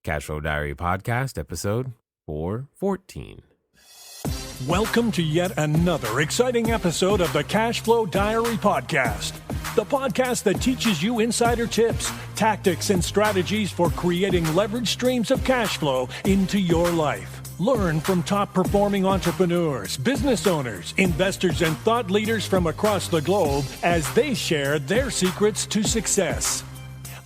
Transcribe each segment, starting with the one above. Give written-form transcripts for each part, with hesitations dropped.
Cashflow Diary Podcast, episode 414. Welcome to yet another exciting episode of the Cashflow Diary Podcast, the podcast that teaches you insider tips, tactics, and strategies for creating leverage streams of cash flow into your life. Learn from top-performing entrepreneurs, business owners, investors, and thought leaders from across the globe as they share their secrets to success.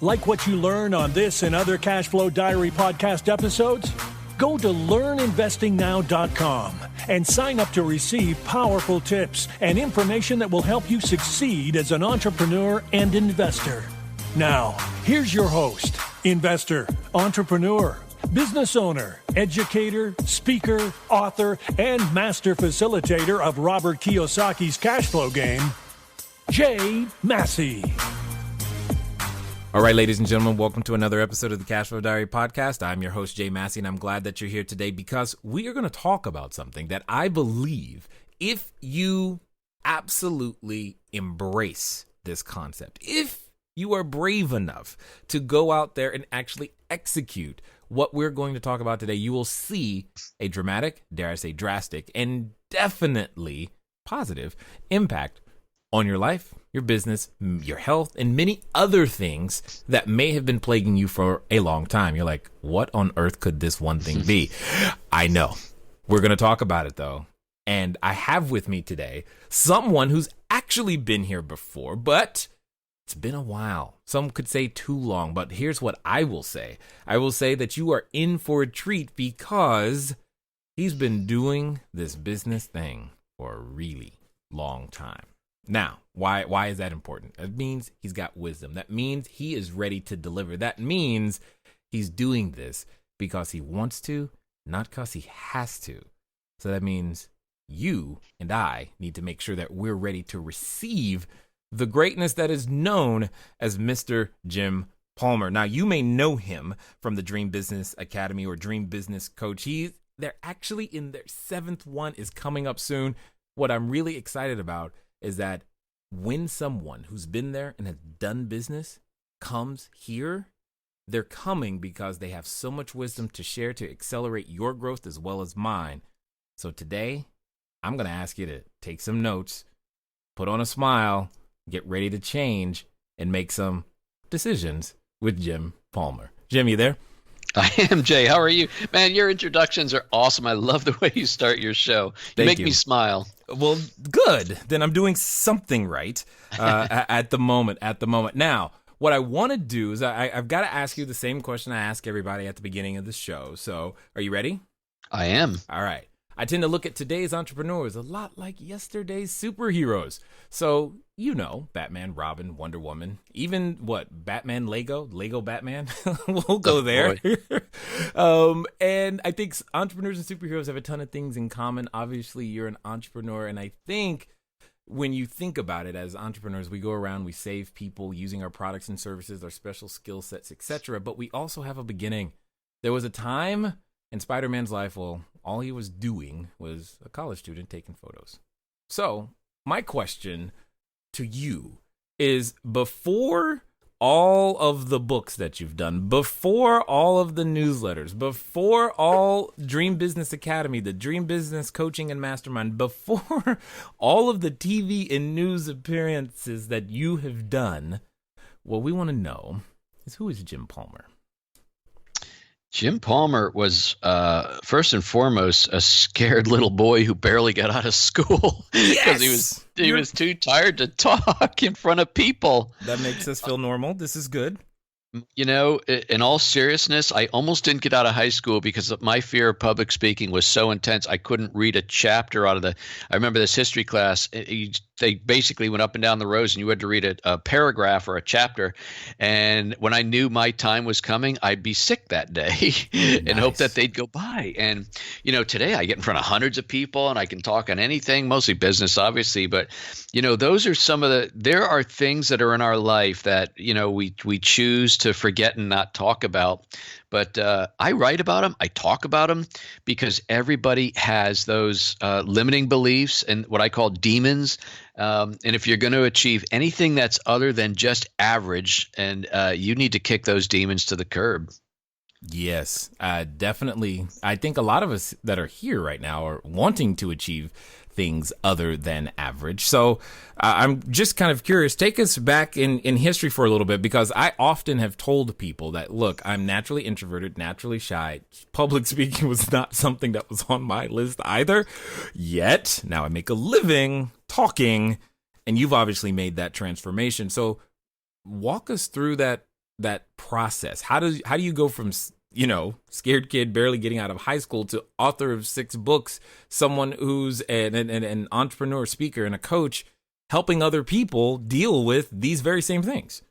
Like what you learn on this and other Cashflow Diary podcast episodes? Go to learninvestingnow.com and sign up to receive powerful tips and information that will help you succeed as an entrepreneur and investor. Now, here's your host, investor, entrepreneur, business owner, educator, speaker, author, and master facilitator of Robert Kiyosaki's cash flow game, Jay Massey. All right, ladies and gentlemen, welcome to another episode of the Cashflow Diary Podcast. I'm your host, Jay Massey, and I'm glad that you're here today because we are going to talk about something that I believe if you absolutely embrace this concept, if you are brave enough to go out there and actually execute what we're going to talk about today, you will see a dramatic, dare I say drastic, and definitely positive impact on your life, your business, your health, and many other things that may have been plaguing you for a long time. You're like, what on earth could this one thing be? I know. We're going to talk about it, though. And I have with me today someone who's actually been here before, but it's been a while. Some could say too long, but here's what I will say. I will say that you are in for a treat because he's been doing this business thing for a really long time. Now, why is that important? It means he's got wisdom. That means he is ready to deliver. That means he's doing this because he wants to, not because he has to. So that means you and I need to make sure that we're ready to receive the greatness that is known as Mr. Jim Palmer. Now, you may know him from the Dream Business Academy or Dream Business Coach. They're actually in their 7th one is coming up soon. What I'm really excited about is that when someone who's been there and has done business comes here, they're coming because they have so much wisdom to share to accelerate your growth as well as mine. So today, I'm going to ask you to take some notes, put on a smile, get ready to change, and make some decisions with Jim Palmer. Jim, you there? I am, Jay. How are you? Man, your introductions are awesome. I love the way you start your show. You make me smile. Well, good. Then I'm doing something right at the moment. Now, what I want to do is I've got to ask you the same question I ask everybody at the beginning of the show. So are you ready? I am. All right. I tend to look at today's entrepreneurs a lot like yesterday's superheroes. So, you know, Batman, Robin, Wonder Woman, even Batman, Lego Batman. We'll go there. And I think entrepreneurs and superheroes have a ton of things in common. Obviously, you're an entrepreneur. And I think when you think about it as entrepreneurs, we go around, we save people using our products and services, our special skill sets, etc. But we also have a beginning. There was a time in Spider-Man's life, well, all he was doing was a college student taking photos. So my question to you is, before all of the books that you've done, before all of the newsletters, before all Dream Business Academy, the Dream Business Coaching and Mastermind, before all of the TV and news appearances that you have done, what we want to know is, who is Jim Palmer? Jim Palmer was, first and foremost, a scared little boy who barely got out of school because he was too tired to talk in front of people. That makes us feel normal. This is good. You know, in all seriousness, I almost didn't get out of high school because my fear of public speaking was so intense. I couldn't read a chapter out of I remember this history class. They basically went up and down the rows and you had to read a paragraph or a chapter. And when I knew my time was coming, I'd be sick that day and hope that they'd go by. And, you know, today I get in front of hundreds of people and I can talk on anything, mostly business, obviously. But, you know, those are some of there are things that are in our life that, you know, we choose to forget and not talk about. But I write about them. I talk about them because everybody has those limiting beliefs and what I call demons. And if you're going to achieve anything that's other than just average, and you need to kick those demons to the curb. Yes, definitely. I think a lot of us that are here right now are wanting to achieve things other than average. So I'm just kind of curious, take us back in history for a little bit, because I often have told people that, look, I'm naturally introverted, naturally shy. Public speaking was not something that was on my list either. Yet now I make a living talking, and you've obviously made that transformation. So walk us through that process. How do you go from, scared kid barely getting out of high school to author of 6 books, someone who's an entrepreneur, speaker, and a coach, helping other people deal with these very same things?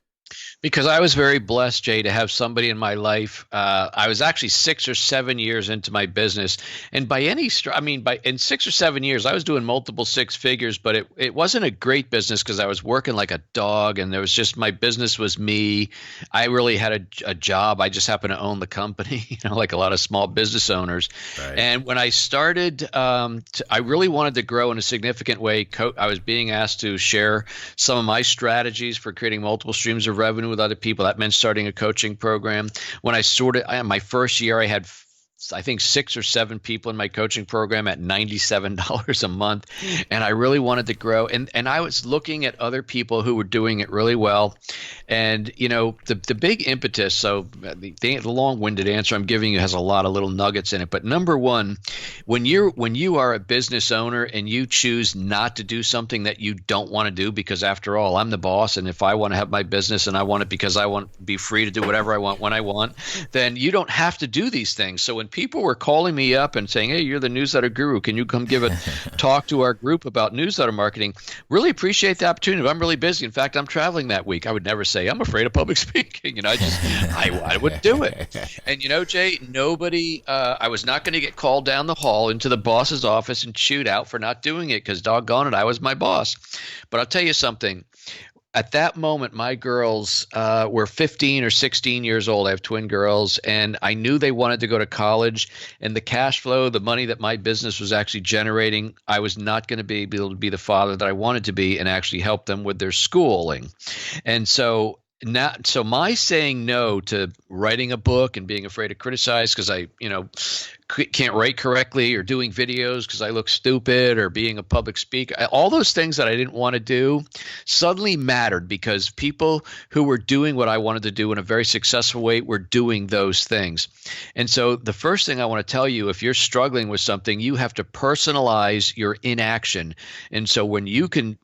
Because I was very blessed, Jay, to have somebody in my life. I was actually 6 or 7 years into my business, and in 6 or 7 years, I was doing multiple 6 figures. But it wasn't a great business because I was working like a dog, and there was just, my business was me. I really had a job. I just happened to own the company, like a lot of small business owners. Right. And when I started, I really wanted to grow in a significant way. I was being asked to share some of my strategies for creating multiple streams of revenue with other people. That meant starting a coaching program. When my first year, I had, I think, 6 or 7 people in my coaching program at $97 a month. And I really wanted to grow. And I was looking at other people who were doing it really well. And, the big impetus, so the long-winded answer I'm giving you has a lot of little nuggets in it. But number one, when you are a business owner and you choose not to do something that you don't want to do, because after all, I'm the boss, and if I want to have my business and I want it because I want to be free to do whatever I want when I want, then you don't have to do these things. So when people were calling me up and saying, "Hey, you're the newsletter guru, can you come give a talk to our group about newsletter marketing?" Really appreciate the opportunity. But I'm really busy. In fact, I'm traveling that week. I would never say I'm afraid of public speaking. I would do it. And Jay, nobody. I was not going to get called down the hall into the boss's office and chewed out for not doing it, because doggone it, I was my boss. But I'll tell you something. At that moment, my girls were 15 or 16 years old. I have twin girls, and I knew they wanted to go to college. And the cash flow, the money that my business was actually generating, I was not going to be able to be the father that I wanted to be and actually help them with their schooling. And so my saying no to writing a book and being afraid to criticize because I, can't write correctly, or doing videos because I look stupid, or being a public speaker, all those things that I didn't want to do suddenly mattered, because people who were doing what I wanted to do in a very successful way were doing those things. And so the first thing I want to tell you, if you're struggling with something, you have to personalize your inaction. And so when you can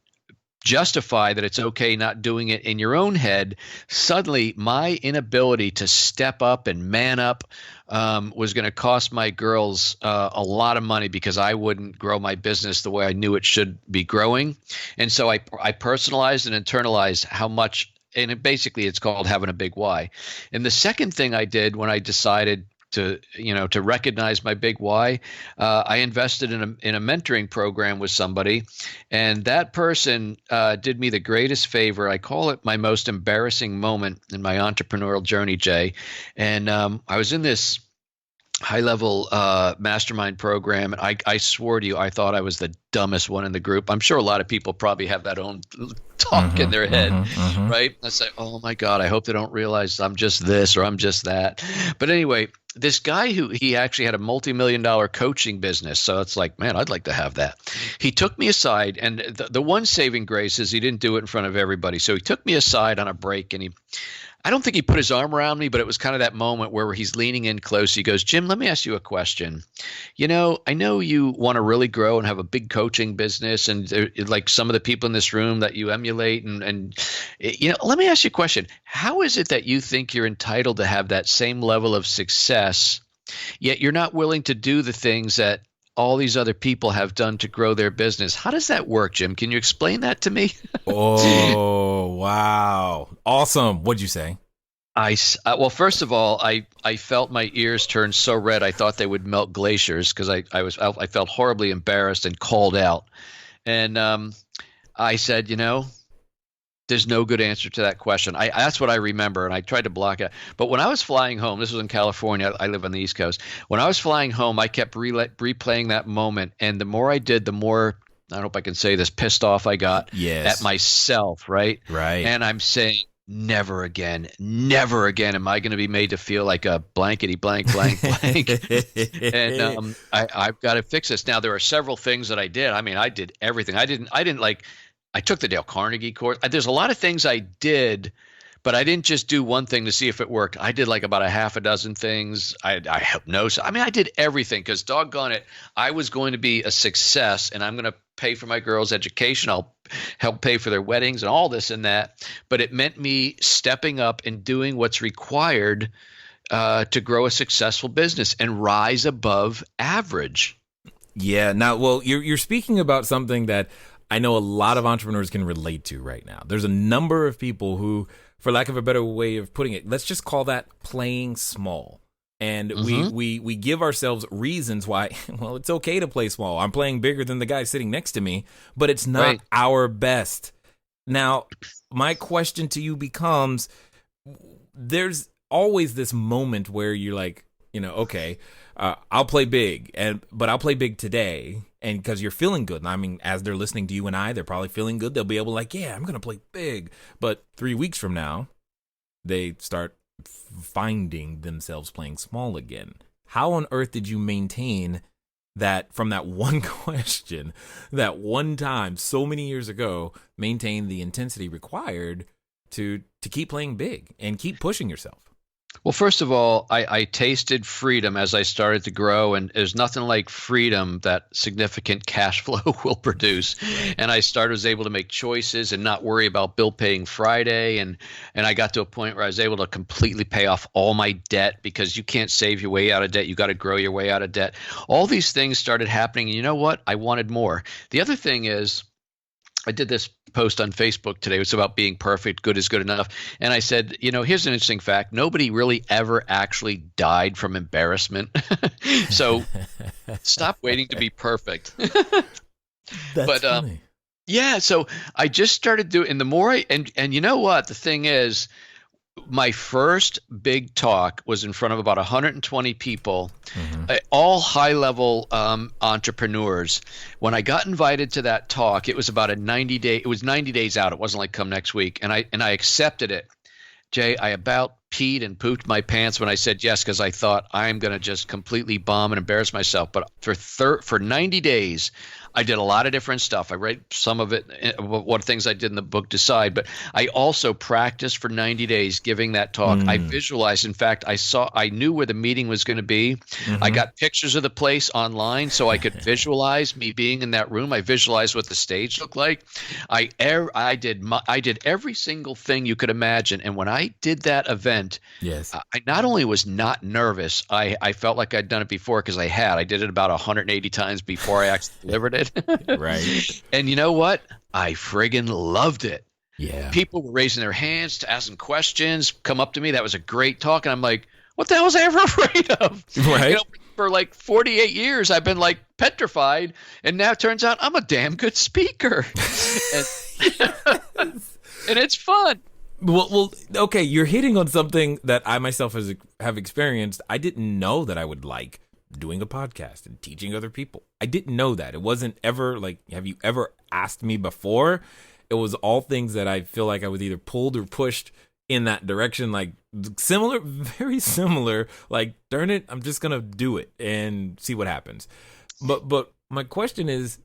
justify that it's okay not doing it in your own head, suddenly my inability to step up and man up was going to cost my girls a lot of money, because I wouldn't grow my business the way I knew it should be growing. And so I personalized and internalized how much, and it's called having a big why. And the second thing I did when I decided to recognize my big why, I invested in a mentoring program with somebody, and that person did me the greatest favor. I call it my most embarrassing moment in my entrepreneurial journey, Jay. And I was in this high-level mastermind program, and I swore to you, I thought I was the dumbest one in the group. I'm sure a lot of people probably have that own talk in their head, right? I say, oh my God, I hope they don't realize I'm just this or I'm just that. But anyway, this guy he actually had a multi-million-dollar coaching business. So it's like, man, I'd like to have that. He took me aside, and the one saving grace is he didn't do it in front of everybody. So he took me aside on a break, and I don't think he put his arm around me, but it was kind of that moment where he's leaning in close. He goes, "Jim, let me ask you a question. I know you want to really grow and have a big coaching business, and like some of the people in this room that you emulate, and let me ask you a question. How is it that you think you're entitled to have that same level of success, yet you're not willing to do the things that all these other people have done to grow their business? How does that work, Jim? Can you explain that to me?" Oh, wow. Awesome. What'd you say? Well, first of all, I felt my ears turn so red I thought they would melt glaciers, because I felt horribly embarrassed and called out. And I said, there's no good answer to that question. That's what I remember, and I tried to block it. But when I was flying home, this was in California. I live on the East Coast. When I was flying home, I kept replaying that moment, and the more I did, the more, I don't know if I can say this, pissed off I got at myself, right? Right. And I'm saying, never again am I going to be made to feel like a blankety blank blank blank. And I've got to fix this. Now, there are several things that I did. I mean, I did everything. I didn't like, I took the Dale Carnegie course. There's a lot of things I did, but I didn't just do one thing to see if it worked. I did like about a half a dozen things. I hypnosis. I mean, I did everything because doggone it, I was going to be a success, and I'm going to pay for my girls' education. I'll help pay for their weddings and all this and that. But it meant me stepping up and doing what's required to grow a successful business and rise above average. Yeah. Now, well, you're speaking about something that I know a lot of entrepreneurs can relate to right now. There's a number of people who, for lack of a better way of putting it, let's just call that playing small. And we give ourselves reasons why, well, it's okay to play small. I'm playing bigger than the guy sitting next to me, but it's not our best. Now, my question to you becomes, there's always this moment where you're like, okay, I'll play big, but I'll play big today. And because you're feeling good. I mean, as they're listening to you and I, they're probably feeling good. They'll be able to like, yeah, I'm going to play big. But 3 weeks from now, they start finding themselves playing small again. How on earth did you maintain that from that one question, that one time so many years ago, maintain the intensity required to keep playing big and keep pushing yourself? Well, first of all, I tasted freedom as I started to grow, and there's nothing like freedom that significant cash flow will produce. And I was able to make choices and not worry about bill paying Friday. And I got to a point where I was able to completely pay off all my debt, because you can't save your way out of debt. You got to grow your way out of debt. All these things started happening. And you know what? I wanted more. The other thing is, I did this post on Facebook today. It was about being perfect. Good is good enough. And I said, here's an interesting fact. Nobody really ever actually died from embarrassment. So stop waiting to be perfect. That's funny. Yeah. So I just started doing, and the more and you know what? The thing is, my first big talk was in front of about 120 people, all high-level entrepreneurs. When I got invited to that talk, it was about it was 90 days out. It wasn't like come next week. And I accepted it. Jay, I about peed and pooped my pants when I said yes, because I thought I'm going to just completely bomb and embarrass myself. But for 90 days, I did a lot of different stuff. I read some of it, what things I did in the book Decide, but I also practiced for 90 days giving that talk. I visualized. In fact, I knew where the meeting was going to be. I got pictures of the place online so I could visualize me being in that room. I visualized what the stage looked like. I did every single thing you could imagine. And when I did that event, yes, I not only was not nervous, I felt like I'd done it before, because I did it about 180 times before I actually delivered it. Right. And you know what? I friggin' loved it. Yeah. People were raising their hands to ask them questions, come up to me. That was a great talk. And I'm like, what the hell was I ever afraid of? Right. For like 48 years, I've been like petrified. And now it turns out I'm a damn good speaker. And it's fun. Well, okay. You're hitting on something that I myself have experienced. I didn't know that I would like doing a podcast and teaching other people. I didn't know that. It wasn't ever like, have you ever asked me before? It was all things that I feel like I was either pulled or pushed in that direction, like similar, very similar, like, darn it, I'm just going to do it and see what happens. But my question is,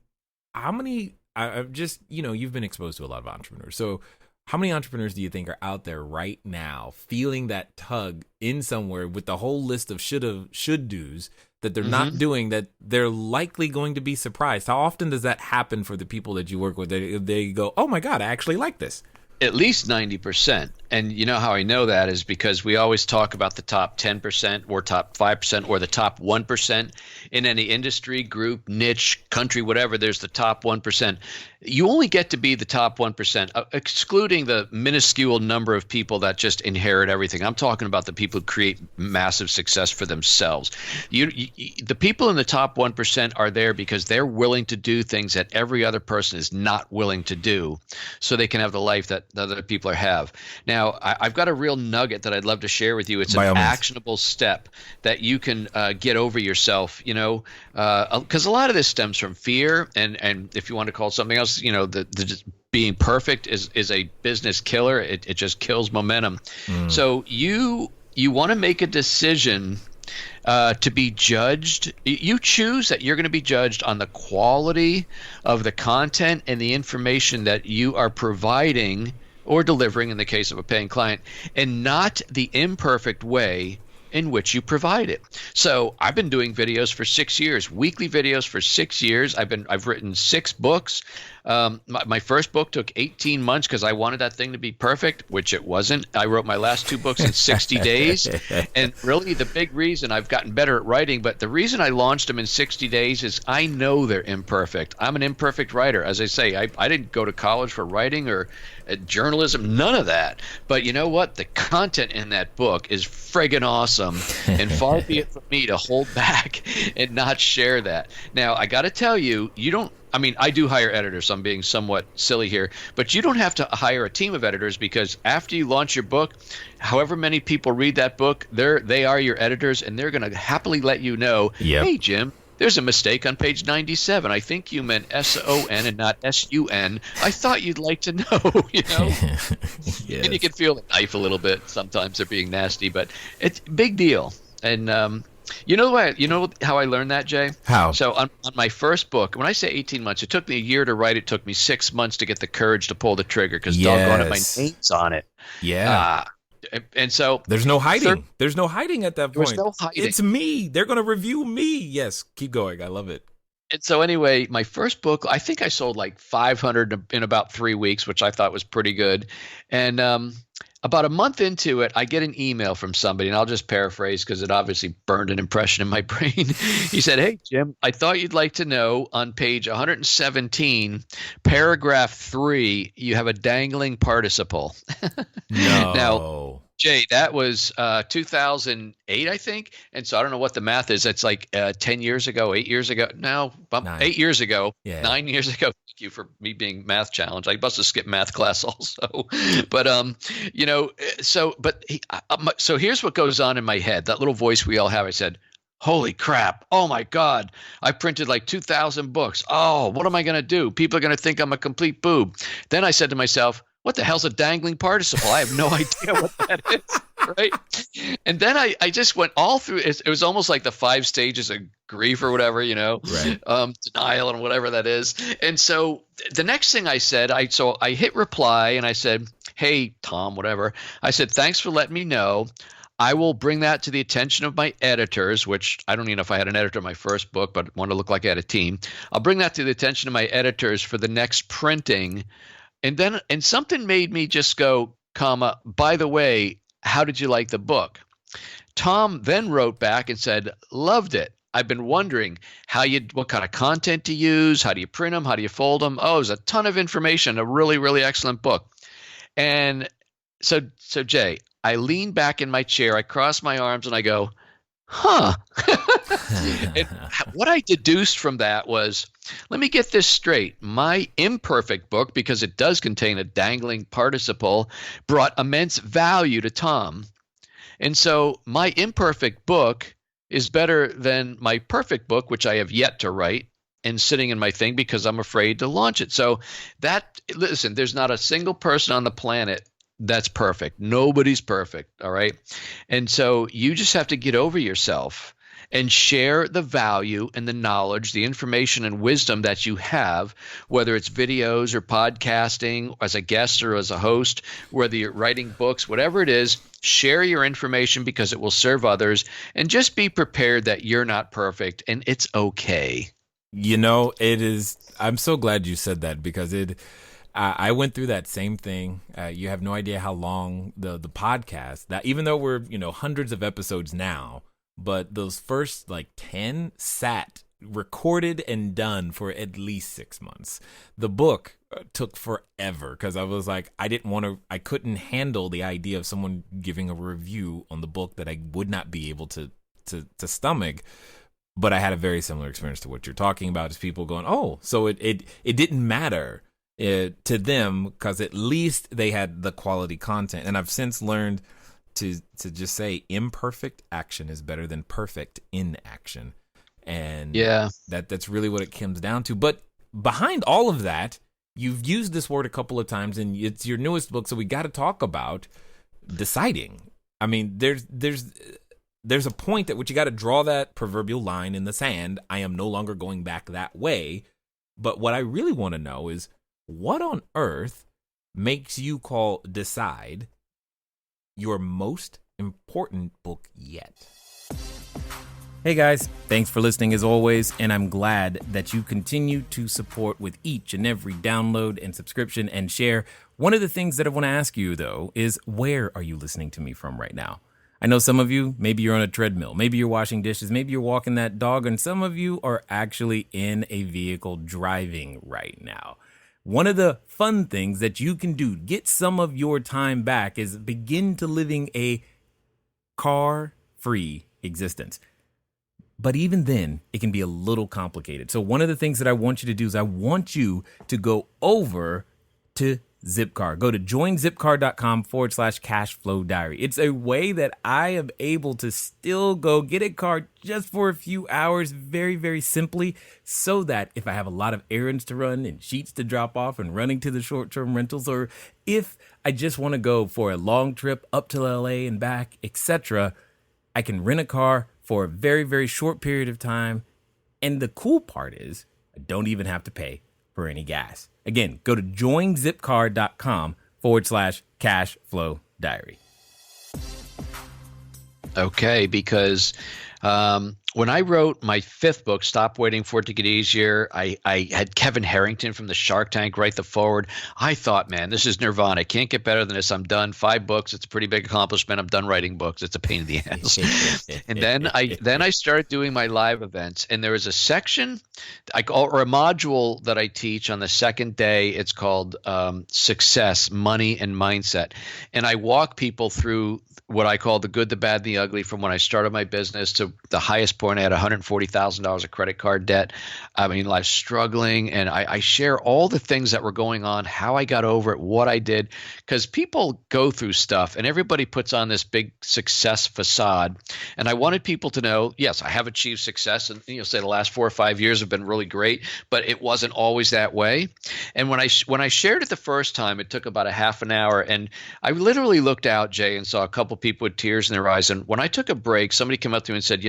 how many, I've just, you've been exposed to a lot of entrepreneurs. So how many entrepreneurs do you think are out there right now feeling that tug in somewhere with the whole list of should do's that they're not doing, that they're likely going to be surprised? How often does that happen for the people that you work with? They go, oh my God, I actually like this. At least 90%. And you know how I know that is because we always talk about the top 10% or top 5% or the top 1%. In any industry, group, niche, country, whatever, there's the top 1%. You only get to be the top 1%, excluding the minuscule number of people that just inherit everything. I'm talking about the people who create massive success for themselves. The people in the top 1% are there because they're willing to do things that every other person is not willing to do, so they can have the life that the other people have. Now, I've got a real nugget that I'd love to share with you. It's an actionable step that you can get over yourself, because a lot of this stems from fear, and if you want to call it something else, the being perfect is a business killer. It just kills momentum. So you want to make a decision to be judged. You choose that you're going to be judged on the quality of the content and the information that you are providing or delivering in the case of a paying client, and not the imperfect way in which you provide it. So I've been doing videos for 6 years, weekly videos for 6 years. I've written 6 books. My first book took 18 months because I wanted that thing to be perfect, which it wasn't. I wrote my last 2 books in 60 days. And really the big reason I've gotten better at writing, but the reason I launched them in 60 days is I know they're imperfect. I'm an imperfect writer. As I say, I didn't go to college for writing or journalism, none of that. But you know what? The content in that book is friggin' awesome. And far be it from me to hold back and not share that. Now, I got to tell you, I do hire editors, so I'm being somewhat silly here, but you don't have to hire a team of editors, because after you launch your book, however many people read that book, they are your editors, and they're going to happily let you know, hey, Jim, there's a mistake on page 97. I think you meant S-O-N and not S-U-N. I thought you'd like to know, Yes. And you can feel the knife a little bit. Sometimes they're being nasty, but it's a big deal. And you know how I learned that, Jay? How? So on my first book, when I say 18 months, it took me a year to write. It took me 6 months to get the courage to pull the trigger, because doggone it, my name's on it. Yeah. And so there's no hiding. There's no hiding at that point. There's no hiding. It's me. They're going to review me. Yes. Keep going. I love it. And so anyway, my first book, I think I sold like 500 in about 3 weeks, which I thought was pretty good. And about a month into it, I get an email from somebody, and I'll just paraphrase because it obviously burned an impression in my brain. He said, hey, Jim, I thought you'd like to know, on page 117, paragraph 3, you have a dangling participle. No. Now, Jay, that was 2008, I think. And so I don't know what the math is. It's like 10 years ago, 8 years ago. No, 8 years ago, 9 years ago. Thank you for me being math challenged. I must have skipped math class also. But, so here's what goes on in my head. That little voice we all have. I said, holy crap. Oh, my God. I printed like 2,000 books. Oh, what am I going to do? People are going to think I'm a complete boob. Then I said to myself, what the hell's a dangling participle? I have no idea what that is, right? And then I just went all through. It was almost like the 5 stages of grief or whatever, right. Denial and whatever that is. And so the next thing I said, I hit reply and I said, hey, Tom, whatever. I said, thanks for letting me know. I will bring that to the attention of my editors, which I don't even know if I had an editor in my first book, but I wanted to look like I had a team. I'll bring that to the attention of my editors for the next printing. And something made me just go, by the way, how did you like the book? Tom then wrote back and said, loved it. I've been wondering what kind of content to use. How do you print them? How do you fold them? Oh, there's a ton of information, a really, really excellent book. And so Jay, I lean back in my chair, I cross my arms and I go, huh. And what I deduced from that was, let me get this straight. My imperfect book, because it does contain a dangling participle, brought immense value to Tom. And so my imperfect book is better than my perfect book, which I have yet to write and sitting in my thing because I'm afraid to launch it. So listen, there's not a single person on the planet that's perfect. Nobody's perfect. All right. And so you just have to get over yourself and share the value and the knowledge, the information and wisdom that you have, whether it's videos or podcasting, as a guest or as a host, whether you're writing books, whatever it is, share your information because it will serve others, and just be prepared that you're not perfect and it's okay. It is. I'm so glad you said that, because I went through that same thing. You have no idea how long the podcast, that even though we're, hundreds of episodes now, but those first 10 sat recorded and done for at least 6 months. The book took forever because I was like, I couldn't handle the idea of someone giving a review on the book that I would not be able to stomach. But I had a very similar experience to what you're talking about, is people going, oh, so it didn't matter to them because at least they had the quality content. And I've since learned to just say imperfect action is better than perfect inaction. And that's really what it comes down to. But behind all of that you've used this word a couple of times, and it's your newest book, so we got to talk about deciding. I mean, there's a point at which you got to draw that proverbial line in the sand. I am no longer going back that way. But what I really want to know is, what on earth makes you call Decide your most important book yet? Hey guys, thanks for listening as always, and I'm glad that you continue to support with each and every download and subscription and share. One of the things that I want to ask you, though, is where are you listening to me from right now? I know some of you, maybe you're on a treadmill, maybe you're washing dishes, maybe you're walking that dog, and some of you are actually in a vehicle driving right now. One of the fun things that you can do to get some of your time back is begin to living a car-free existence. But even then, it can be a little complicated. So one of the things that I want you to do is I want you to go over to Zipcar. Go to joinzipcar.com/cashflow diary. It's a way that I am able to still go get a car just for a few hours, very, very simply, so that if I have a lot of errands to run and sheets to drop off and running to the short-term rentals, or if I just want to go for a long trip up to LA and back, etc., I can rent a car for a very, very short period of time. And the cool part is I don't even have to pay for any gas. Again, go to joinzipcar.com/cashflow diary. Okay, because when I wrote my fifth book, Stop Waiting for It to Get Easier, I had Kevin Harrington from the Shark Tank write the foreword. I thought, man, this is nirvana. I can't get better than this. I'm done. 5 books. It's a pretty big accomplishment. I'm done writing books. It's a pain in the ass. And then I started doing my live events, and there was a section or a module that I teach on the second day. It's called Success, Money, and Mindset. And I walk people through what I call the good, the bad, and the ugly, from when I started my business to the highest point. I had $140,000 of credit card debt. I mean, life struggling. And I share all the things that were going on, how I got over it, what I did, because people go through stuff and everybody puts on this big success facade. And I wanted people to know, yes, I have achieved success. And say the last 4 or 5 years have been really great, but it wasn't always that way. And when I shared it the first time, it took about a half an hour. And I literally looked out, Jay, and saw a couple people with tears in their eyes. And when I took a break, somebody came up to me and said,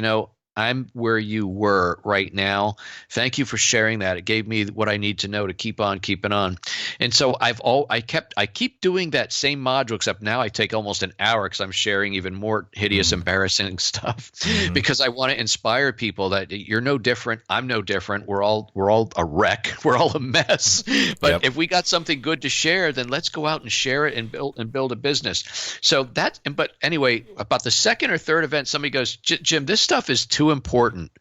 I'm where you were right now. Thank you for sharing that. It gave me what I need to know to keep on keeping on. And so I keep doing that same module, except now I take almost an hour because I'm sharing even more hideous, embarrassing stuff, because I want to inspire people that you're no different. I'm no different. We're all a wreck. We're all a mess. But if we got something good to share, then let's go out and share it and build a business. So but anyway, about the second or third event, somebody goes, Jim, this stuff is too important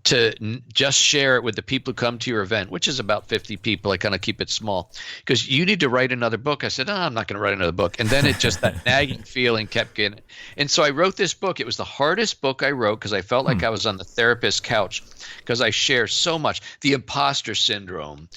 to just share it with the people who come to your event, which is about 50 people. I kind of keep it small because you need to write another book. I said, I'm not going to write another book. And then it just, that nagging feeling kept getting. And so I wrote this book. It was the hardest book I wrote because I felt like I was on the therapist's couch, because I share so much. The imposter syndrome,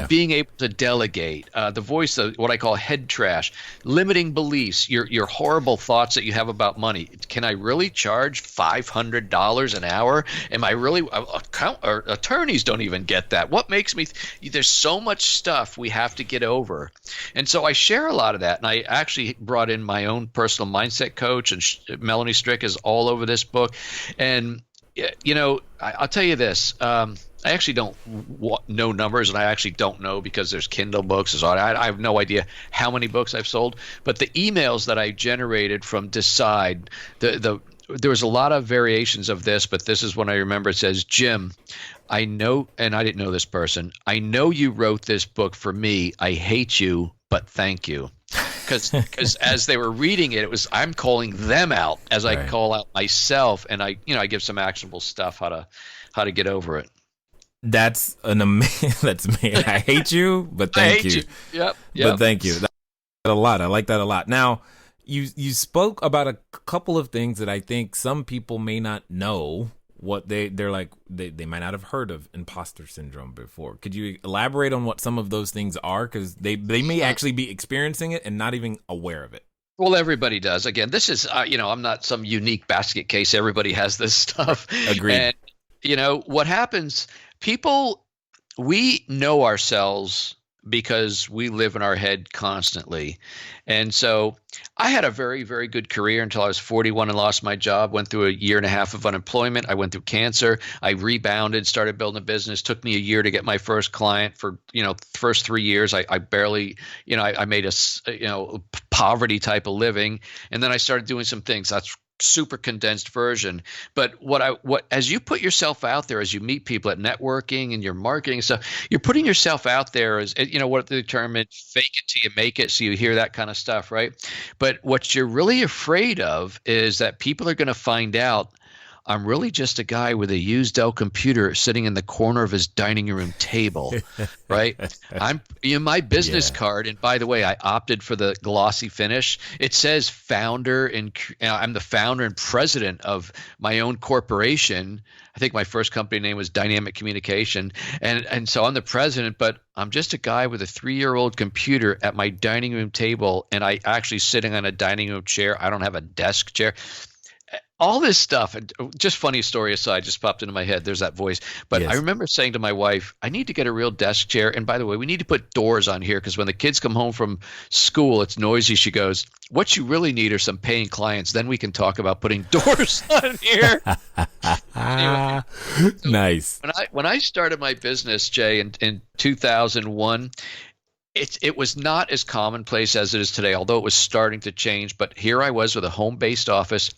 being able to delegate, the voice of what I call head trash, limiting beliefs, your horrible thoughts that you have about money. Can I really charge $500 an hour? Am I really attorneys don't even get that. What makes me there's so much stuff we have to get over. And so I share a lot of that. And I actually brought in my own personal mindset coach, and Melanie Strick is all over this book. And I'll tell you this. I actually don't know numbers, and I actually don't know because there's Kindle books. I have no idea how many books I've sold. But the emails that I generated from Decide, there was a lot of variations of this, but this is one I remember. It says, Jim, I know, and I didn't know this person, I know you wrote this book for me. I hate you, but thank you. Because as they were reading it, I'm calling them out as I call out myself, and I give some actionable stuff how to get over it. That's that's me. I hate you, but thank you. Yep. But thank you. That's a lot. I like that a lot. Now, you spoke about a couple of things that I think some people may not know what they're like. They might not have heard of imposter syndrome before. Could you elaborate on what some of those things are? Because they may actually be experiencing it and not even aware of it. Well, everybody does. Again, this is I'm not some unique basket case. Everybody has this stuff. Agreed. And what happens? We know ourselves because we live in our head constantly. And so I had a very, very good career until I was 41 and lost my job, went through a year and a half of unemployment. I went through cancer. I rebounded, started building a business. Took me a year to get my first client. For, first 3 years, I barely, I made a poverty type of living. And then I started doing some things. That's super condensed version. But what as you put yourself out there, as you meet people at networking and your marketing stuff, you're putting yourself out there as, what the term is, fake it till you make it. So you hear that kind of stuff, right? But what you're really afraid of is that people are going to find out I'm really just a guy with a used Dell computer sitting in the corner of his dining room table, right? I'm my business card, and by the way, I opted for the glossy finish. It says founder, and I'm the founder and president of my own corporation. I think my first company name was Dynamic Communication, and so I'm the president, but I'm just a guy with a 3-year-old computer at my dining room table, and I actually sitting on a dining room chair. I don't have a desk chair. All this stuff, and just funny story aside, just popped into my head. There's that voice. But I remember saying to my wife, I need to get a real desk chair. And by the way, we need to put doors on here because when the kids come home from school, it's noisy. She goes, what you really need are some paying clients. Then we can talk about putting doors on here. Anyway, Nice. When I started my business, Jay, in 2001, it was not as commonplace as it is today, although it was starting to change. But here I was with a home-based office,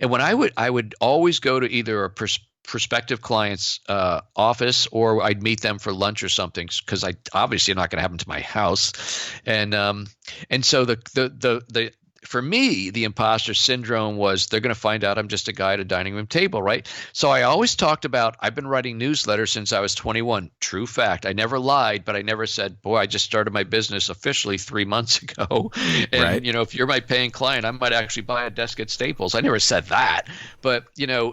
and when I would always go to either a prospective client's office, or I'd meet them for lunch or something, because I obviously am not going to have them to my house, and so the for me, the imposter syndrome was they're going to find out I'm just a guy at a dining room table, right? So I always talked about I've been writing newsletters since I was 21. True fact. I never lied, but I never said, boy, I just started my business officially 3 months ago. And, right. If you're my paying client, I might actually buy a desk at Staples. I never said that. But,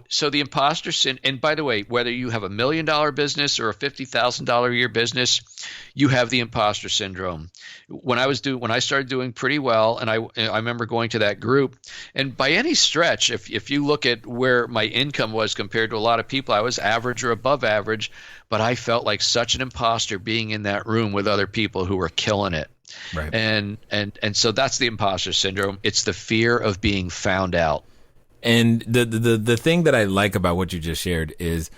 so the imposter syndrome, and by the way, whether you have $1 million business or a $50,000 a year business, you have the imposter syndrome. When I started doing pretty well, and I remember going to that group, and by any stretch, if you look at where my income was compared to a lot of people, I was average or above average, but I felt like such an imposter being in that room with other people who were killing it. Right. And so that's the imposter syndrome. It's the fear of being found out. And the thing that I like about what you just shared is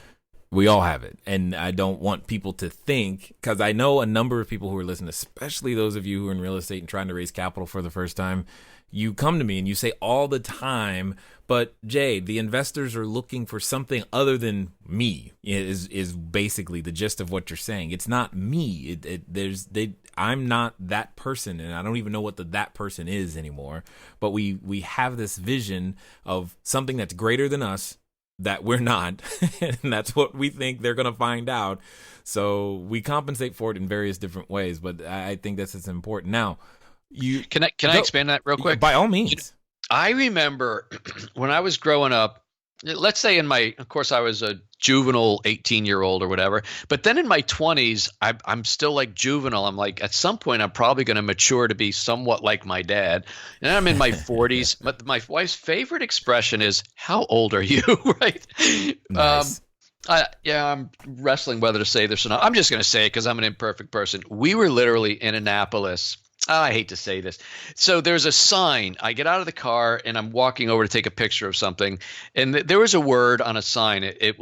we all have it. And I don't want people to think, because I know a number of people who are listening, especially those of you who are in real estate and trying to raise capital for the first time, you come to me and you say all the time, but Jay, the investors are looking for something other than me, is basically the gist of what you're saying. It's not me. I'm not that person, and I don't even know what that person is anymore. But we have this vision of something that's greater than us, that we're not, and that's what we think they're going to find out. So we compensate for it in various different ways, but I think this is important. Now, Can I expand that real quick? By all means. I remember when I was growing up, let's say of course I was a juvenile 18-year-old or whatever, but then in my 20s, I'm still like juvenile. I'm like, at some point, I'm probably going to mature to be somewhat like my dad. And I'm in my 40s, but my wife's favorite expression is, how old are you? Right? Nice. I'm wrestling whether to say this or not. I'm just going to say it because I'm an imperfect person. We were literally in Annapolis. I hate to say this. So there's a sign. I get out of the car and I'm walking over to take a picture of something. And there was a word on a sign. It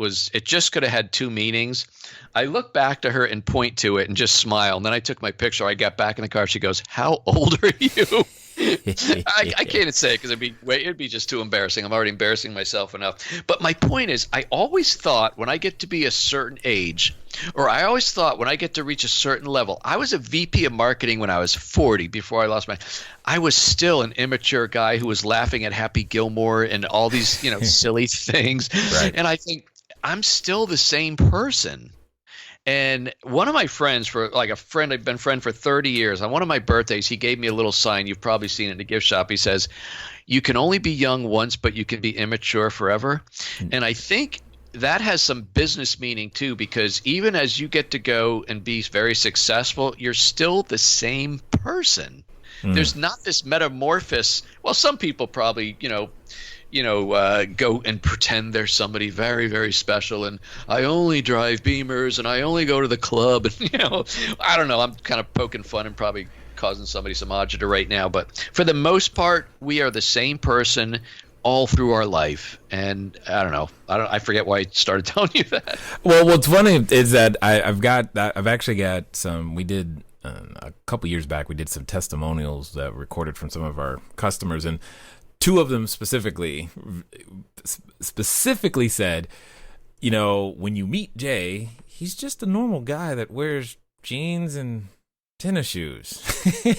just could have had two meanings. I look back to her and point to it and just smile. And then I took my picture. I got back in the car. She goes, how old are you? I can't say it because it'd be just too embarrassing. I'm already embarrassing myself enough. But my point is, I always thought when I get to be a certain age, or I always thought when I get to reach a certain level, I was a VP of marketing when I was 40 before I lost I was still an immature guy who was laughing at Happy Gilmore and all these, silly things. Right. And I think I'm still the same person. And one of my friends, I've been friend for 30 years. On one of my birthdays, he gave me a little sign. You've probably seen it in the gift shop. He says, you can only be young once, but you can be immature forever. And I think that has some business meaning too, because even as you get to go and be very successful, you're still the same person. There's not this metamorphosis. Well, some people probably, go and pretend they're somebody very, very special. And I only drive Beamers and I only go to the club. And, I don't know. I'm kind of poking fun and probably causing somebody some agita right now. But for the most part, we are the same person all through our life. And I don't know. I forget why I started telling you that. Well, what's funny is that I've actually got some, we did a couple years back, we did some testimonials that were recorded from some of our customers, and two of them specifically said, when you meet Jay, he's just a normal guy that wears jeans and tennis shoes.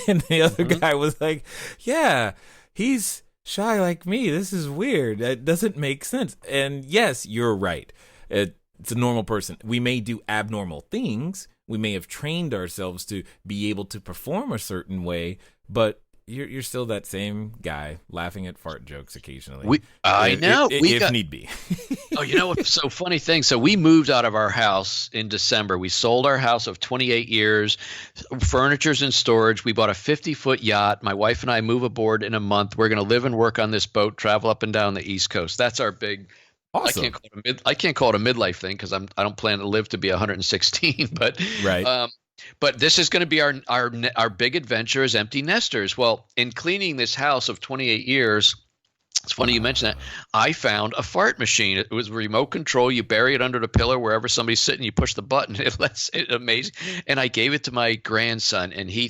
And the other guy was like, yeah, he's shy like me. This is weird. That doesn't make sense. And yes, you're right. It's a normal person. We may do abnormal things. We may have trained ourselves to be able to perform a certain way, but you're still that same guy laughing at fart jokes occasionally. I know. If need be. Oh, so funny thing. So we moved out of our house in December. We sold our house of 28 years, furniture's in storage. We bought a 50-foot yacht. My wife and I move aboard in a month. We're going to live and work on this boat, travel up and down the East Coast. That's our big. Awesome. I can't call it a midlife thing because I don't plan to live to be 116. But right. But this is going to be our big adventure as empty nesters. Well, in cleaning this house of 28 years, it's funny you mentioned that. I found a fart machine. It was remote control. You bury it under the pillow wherever somebody's sitting. You push the button. It's amazing. And I gave it to my grandson, and he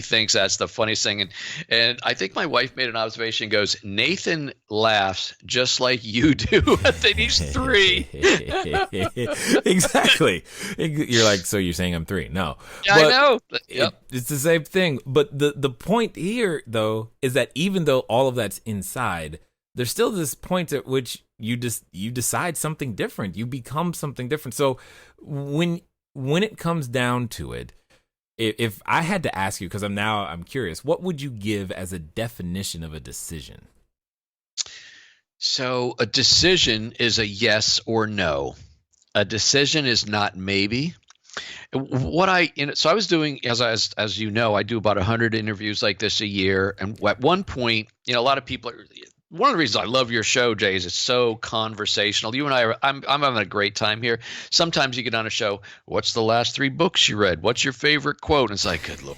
thinks that's the funniest thing. And I think my wife made an observation. Goes, Nathan laughs just like you do. I think he's 3. Exactly. You're like, so you're saying I'm 3? No. Yeah, I know. Yep. It's the same thing. But the point here, though, is that even though all of that's inside, there's still this point at which you decide something different. You become something different. So when it comes down to it, if I had to ask you, because I'm curious, what would you give as a definition of a decision? So a decision is a yes or no. A decision is not maybe. So I was doing, as you know, I do about 100 interviews like this a year. And at one point, a lot of people one of the reasons I love your show, Jay, is it's so conversational. You and I'm having a great time here. Sometimes you get on a show, what's the last 3 books you read? What's your favorite quote? And it's like, good Lord.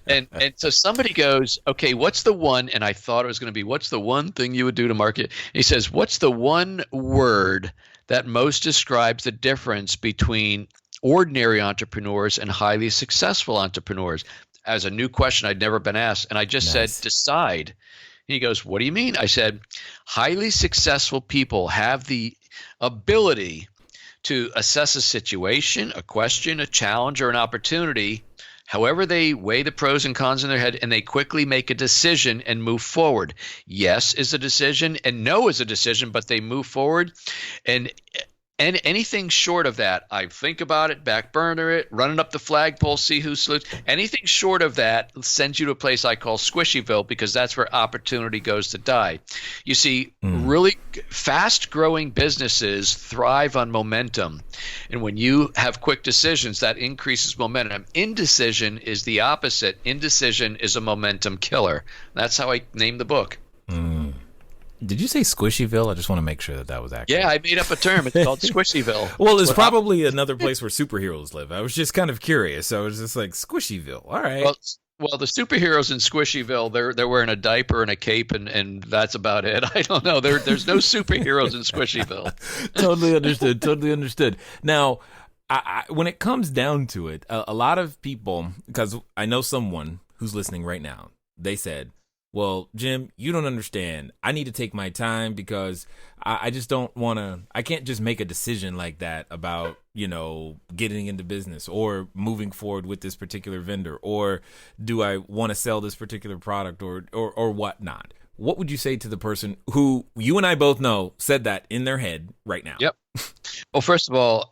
And so somebody goes, okay, what's the one? And I thought it was going to be, what's the one thing you would do to market? And he says, what's the one word that most describes the difference between ordinary entrepreneurs and highly successful entrepreneurs? As a new question I'd never been asked. And I just said, decide. And he goes, what do you mean? I said, highly successful people have the ability to assess a situation, a question, a challenge, or an opportunity. However, they weigh the pros and cons in their head, and they quickly make a decision and move forward. Yes is a decision, and no is a decision, but they move forward. And anything short of that, I think about it, back burner it, running up the flagpole, see who salutes. Anything short of that sends you to a place I call Squishyville, because that's where opportunity goes to die. You see, really fast-growing businesses thrive on momentum. And when you have quick decisions, that increases momentum. Indecision is the opposite. Indecision is a momentum killer. That's how I named the book. Did you say Squishyville? I just want to make sure that was accurate. Yeah, I made up a term. It's called Squishyville. Well, it's probably another place where superheroes live. I was just kind of curious. I was just like, Squishyville. All right. Well, the superheroes in Squishyville, they're wearing a diaper and a cape, and that's about it. I don't know. There's no superheroes in Squishyville. Totally understood. Now, when it comes down to it, a lot of people, because I know someone who's listening right now, they said, well, Jim, you don't understand. I need to take my time because I just don't want to. I can't just make a decision like that about, getting into business or moving forward with this particular vendor, or do I want to sell this particular product or whatnot. What would you say to the person who you and I both know said that in their head right now? Yep. Well, first of all,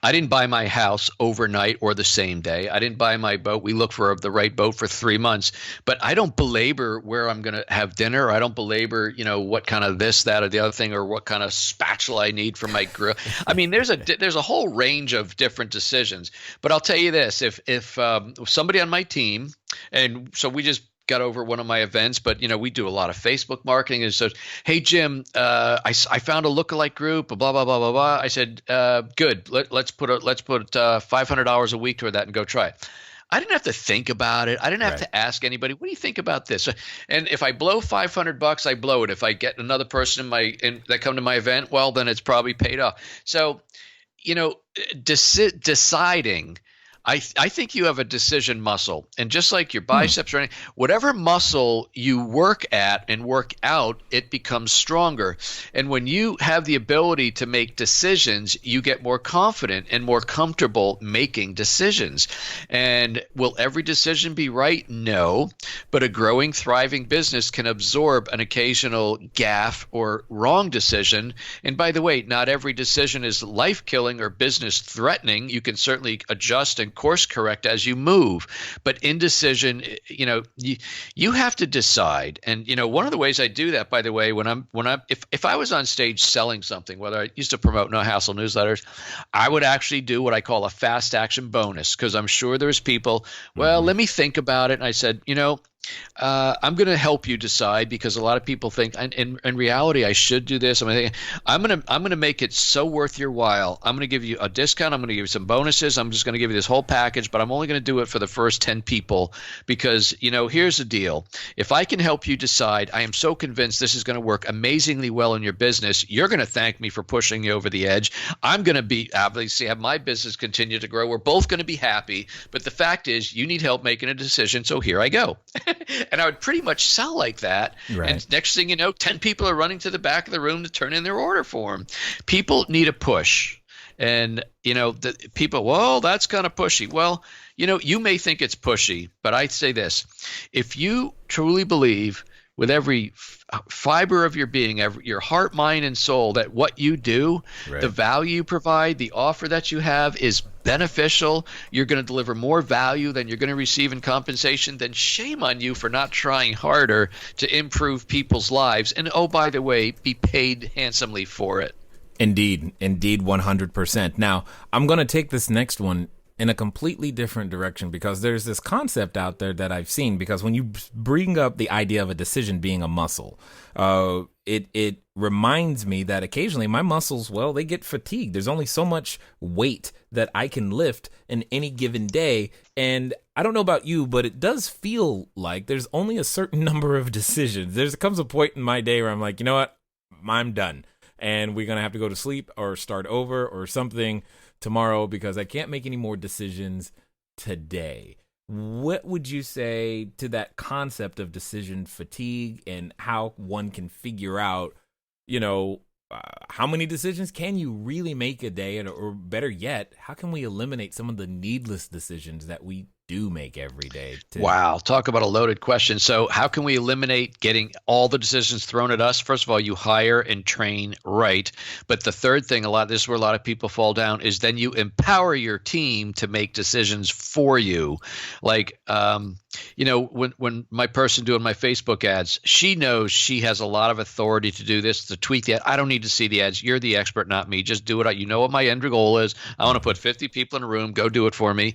I didn't buy my house overnight or the same day. I didn't buy my boat. We looked for the right boat for 3 months. But I don't belabor where I'm going to have dinner. I don't belabor, what kind of this, that, or the other thing, or what kind of spatula I need for my grill. I mean, there's a whole range of different decisions. But I'll tell you this: if somebody on my team, and so we just got over one of my events, but we do a lot of Facebook marketing. And so, hey Jim, I found a lookalike group, blah blah blah blah blah. I said, good. Let's put $500 a week toward that and go try it. I didn't have to think about it. I didn't have to ask anybody, what do you think about this? And if I blow $500, I blow it. If I get another person that come to my event, well, then it's probably paid off. So, deciding. I think you have a decision muscle, and just like your biceps or anything, whatever muscle you work at and work out, it becomes stronger. And when you have the ability to make decisions, you get more confident and more comfortable making decisions. And will every decision be right? No, but a growing, thriving business can absorb an occasional gaffe or wrong decision. And by the way, not every decision is life-killing or business-threatening. You can certainly adjust and course correct as you move, but indecision, you have to decide. And one of the ways I do that, by the way, if I was on stage selling something, whether I used to promote No Hassle newsletters, I would actually do what I call a fast action bonus, because I'm sure there's people, let me think about it. And I said, I'm going to help you decide, because a lot of people think, in reality, I should do this. I'm going to make it so worth your while. I'm going to give you a discount. I'm going to give you some bonuses. I'm just going to give you this whole package, but I'm only going to do it for the first 10 people, because, here's the deal. If I can help you decide, I am so convinced this is going to work amazingly well in your business. You're going to thank me for pushing you over the edge. I'm going to obviously have my business continue to grow. We're both going to be happy. But the fact is, you need help making a decision. So here I go. And I would pretty much sell like that. Right. And next thing you know, 10 people are running to the back of the room to turn in their order form. People need a push. And, the people, well, that's kind of pushy. Well, you may think it's pushy, but I'd say this. If you truly believe with every fiber of your being, your heart, mind, and soul, that what you do, the value you provide, the offer that you have is beneficial, you're going to deliver more value than you're going to receive in compensation, then shame on you for not trying harder to improve people's lives. And oh, by the way, be paid handsomely for it. Indeed, 100%. Now, I'm going to take this next one in a completely different direction, because there's this concept out there that I've seen, because when you bring up the idea of a decision being a muscle, it reminds me that occasionally my muscles, they get fatigued. There's only so much weight that I can lift in any given day. And I don't know about you, but it does feel like there's only a certain number of decisions. There comes a point in my day where I'm like, you know what, I'm done. And we're going to have to go to sleep or start over or something tomorrow, because I can't make any more decisions today. What would you say to that concept of decision fatigue, and how one can figure out, how many decisions can you really make a day? Or better yet, how can we eliminate some of the needless decisions that we do make every day? Wow. Talk about a loaded question. So how can we eliminate getting all the decisions thrown at us? First of all, you hire and train right. But the third thing, this is where a lot of people fall down, is then you empower your team to make decisions for you. Like, when my person doing my Facebook ads, she knows she has a lot of authority to do this, to tweak the ad. I don't need to see the ads. You're the expert, not me. Just do it. You know what my end goal is. I want to put 50 people in a room. Go do it for me.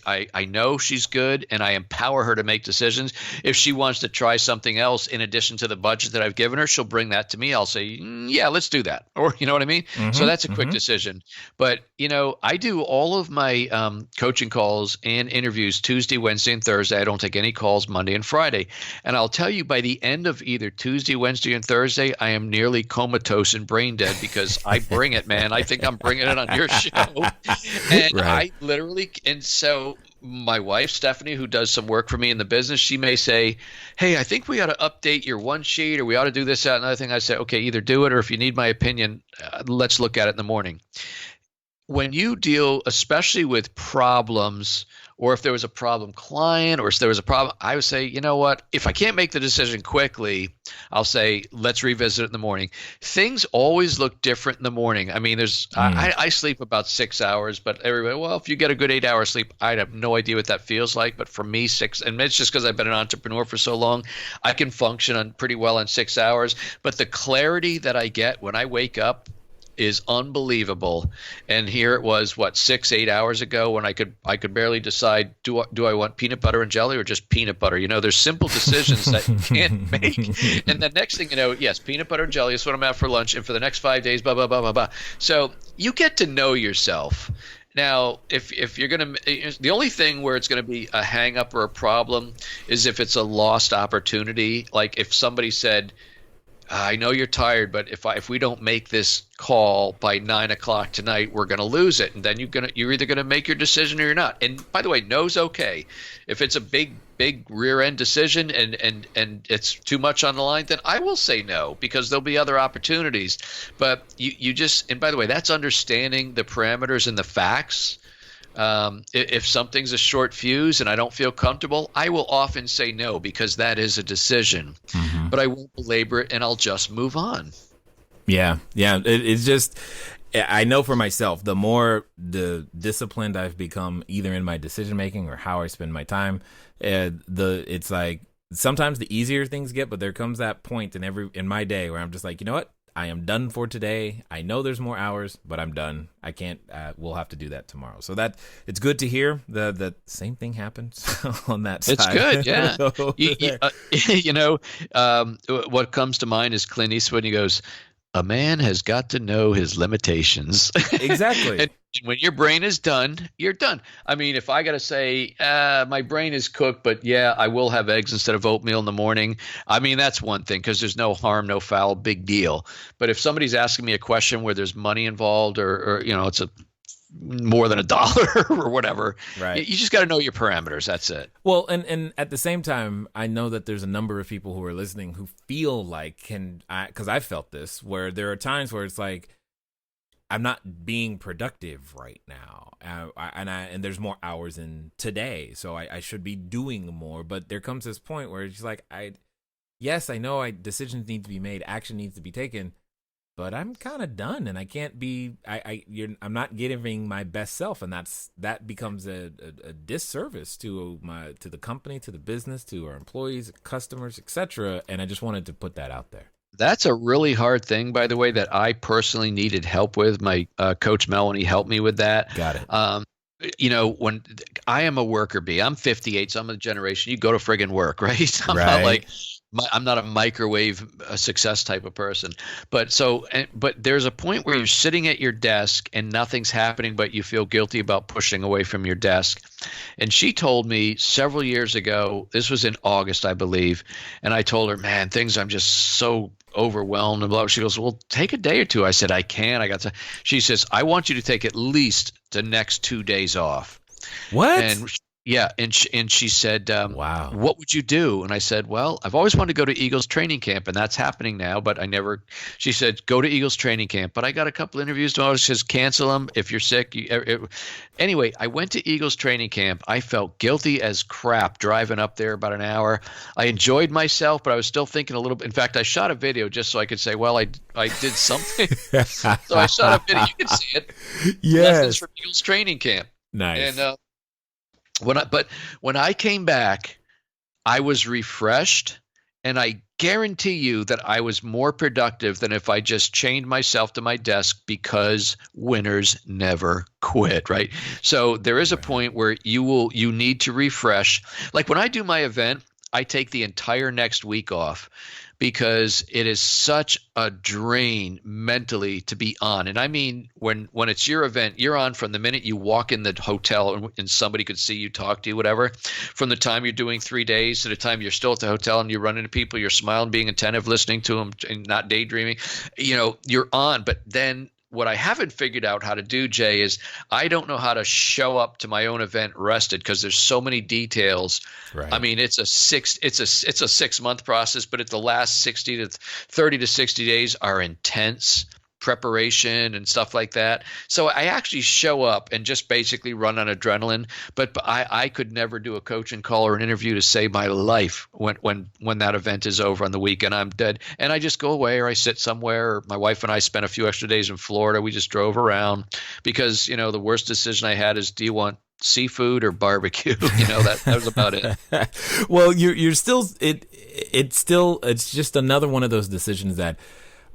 I know she's good, and I empower her to make decisions. If she wants to try something else in addition to the budget that I've given her, she'll bring that to me. I'll say, yeah, let's do that. Or, you know what I mean? Mm-hmm, so that's a quick decision. But, I do all of my coaching calls and interviews Tuesday, Wednesday, and Thursday. I don't take any calls Monday and Friday. And I'll tell you, by the end of either Tuesday, Wednesday, and Thursday, I am nearly comatose and brain dead, because I bring it, man. I think I'm bringing it on your show. And I literally – and so – my wife, Stephanie, who does some work for me in the business, she may say, hey, I think we ought to update your one sheet, or we ought to do this, that, and another thing. I say, okay, either do it, or if you need my opinion, let's look at it in the morning. When you deal, especially with problems, or if there was a problem client, or if there was a problem, I would say, you know what, if I can't make the decision quickly, I'll say, let's revisit it in the morning. Things always look different in the morning. I mean, I sleep about 6 hours, but everybody, well, if you get a good 8 hours sleep, I have no idea what that feels like. But for me, 6, and it's just because I've been an entrepreneur for so long, I can function on pretty well on 6 hours. But the clarity that I get when I wake up, is unbelievable. And here it was, 6-8 hours ago, when I could barely decide, do I want peanut butter and jelly or just peanut butter? There's simple decisions that you can't make. And the next thing you know, yes, peanut butter and jelly is what I'm at for lunch, and for the next 5 days, blah blah blah blah blah. So you get to know yourself. Now, if you're going to, the only thing where it's going to be a hang up or a problem is if it's a lost opportunity. Like if somebody said, I know you're tired, but if we don't make this call by 9 o'clock tonight, we're going to lose it. And then you're either going to make your decision or you're not. And by the way, no's okay. If it's a big rear end decision and it's too much on the line, then I will say no, because there'll be other opportunities. But you just, and by the way, that's understanding the parameters and the facts. If something's a short fuse and I don't feel comfortable, I will often say no, because that is a decision. Mm-hmm. But I won't belabor it, and I'll just move on. Yeah. It's just, I know for myself, the more disciplined I've become, either in my decision making or how I spend my time, it's like sometimes the easier things get, but there comes that point in my day where I'm just like, you know what? I am done for today. I know there's more hours, but I'm done. I can't, we'll have to do that tomorrow. So it's good to hear the same thing happens on that side. It's good. Yeah. What comes to mind is Clint Eastwood. He goes, a man has got to know his limitations. Exactly. And when your brain is done, you're done. I mean, if I got to say, my brain is cooked, but yeah, I will have eggs instead of oatmeal in the morning. I mean, that's one thing, because there's no harm, no foul, big deal. But if somebody's asking me a question where there's money involved or it's more than $1 or whatever, right, you just got to know your parameters. That's it. Well, and at the same time, I know that there's a number of people who are listening who feel like, because I felt this, where there are times where it's like, I'm not being productive right now, and there's more hours in today, so I should be doing more. But there comes this point where it's like, I know decisions need to be made, action needs to be taken, but I'm kind of done, and I can't be. I'm not giving my best self, and that becomes a disservice to the company, to the business, to our employees, customers, etc. And I just wanted to put that out there. That's a really hard thing, by the way, that I personally needed help with. My coach Mel, when he helped me with that. Got it. When I am a worker bee, I'm 58, so I'm a generation. You go to friggin' work, right? I'm not a microwave success type of person. But there's a point where you're sitting at your desk and nothing's happening, but you feel guilty about pushing away from your desk. And she told me several years ago, this was in August, I believe, and I told her, man, I'm just so overwhelmed and blah. She goes, well, take a day or two. I said, I can't. She says, I want you to take at least the next 2 days off. What? And she said, wow, what would you do? And I said, well, I've always wanted to go to Eagles training camp, and that's happening now, but I never. She said, go to Eagles training camp, but I got a couple interviews tomorrow. She says, cancel them if you're sick. Anyway, I went to Eagles training camp. I felt guilty as crap driving up there about an hour. I enjoyed myself, but I was still thinking a little bit. In fact, I shot a video just so I could say, well, I did something. So I shot a video. You can see it. Yes. Lessons from Eagles training camp. Nice. And when I came back, I was refreshed, and I guarantee you that I was more productive than if I just chained myself to my desk, because winners never quit, right? So there is a point where you need to refresh. Like when I do my event, I take the entire next week off, because it is such a drain mentally to be on. And I mean, when it's your event, you're on from the minute you walk in the hotel and somebody could see you, talk to you, whatever, from the time you're doing 3 days to the time you're still at the hotel and you run into people, you're smiling, being attentive, listening to them, and not daydreaming, you're on. But then what I haven't figured out how to do, Jay, is I don't know how to show up to my own event rested, because there's so many details. Right. I mean, it's a 6-month process, but at the last 30 to 60 days are intense preparation and stuff like that. So I actually show up and just basically run on adrenaline, but I could never do a coaching call or an interview to save my life when that event is over on the weekend. I'm dead, and I just go away, or I sit somewhere. Or my wife and I spent a few extra days in Florida. We just drove around, because the worst decision I had is, do you want seafood or barbecue? That was about it. Well, you're still it's just another one of those decisions that